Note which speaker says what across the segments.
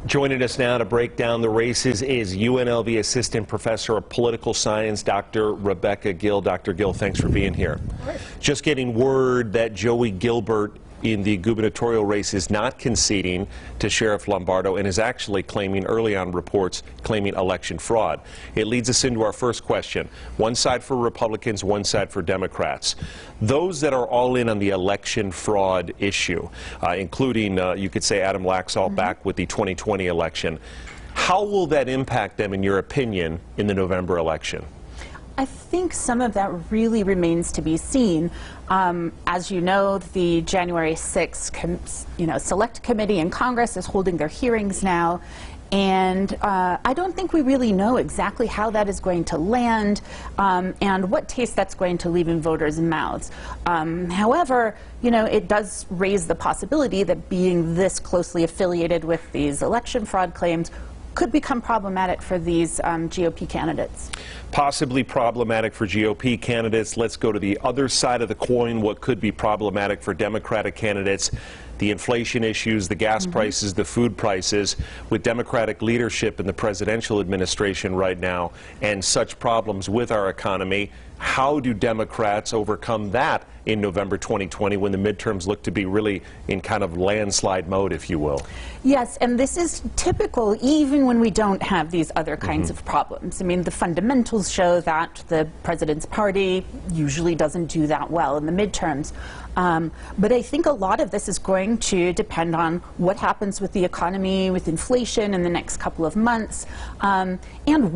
Speaker 1: Joining us now to break down the races is UNLV Assistant Professor of Political Science, Dr. Rebecca Gill. Dr. Gill, thanks for being here. Just getting word that Joey Gilbert in the gubernatorial race is not conceding to Sheriff Lombardo and is actually claiming, early on reports, claiming election fraud. It leads us into our first question. One side for Republicans, one side for Democrats. Those that are all in on the election fraud issue, including, you could say, Adam Laxalt back with the 2020 election, how will that impact them, in your opinion, in the November election?
Speaker 2: I think some of that really remains to be seen. As you know, the January 6th Select Committee in Congress is holding their hearings now, and I don't think we really know exactly how that is going to land and what taste that's going to leave in voters' mouths. However, it does raise the possibility that being this closely affiliated with these election fraud claims could become problematic for these GOP candidates.
Speaker 1: Possibly problematic for GOP candidates. Let's go to the other side of the coin. What could be problematic for Democratic candidates? The inflation issues, the gas prices, the food prices. With Democratic leadership in the presidential administration right now and such problems with our economy, how do Democrats overcome that in November 2020 when the midterms look to be really in kind of landslide mode, if you will?
Speaker 2: Yes, and this is typical even when we don't have these other kinds of problems. I mean, the fundamentals show that the president's party usually doesn't do that well in the midterms. But I think a lot of this is going to depend on what happens with the economy, with inflation in the next couple of months, and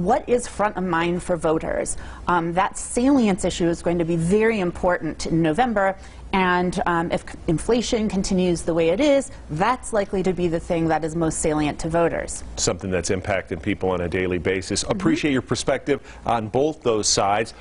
Speaker 2: what is front of mind for voters. That salience issue is going to be very important in November, and if inflation continues the way it is, that's likely to be the thing that is most salient to voters.
Speaker 1: Something that's impacting people on a daily basis. Appreciate your perspective on both those sides.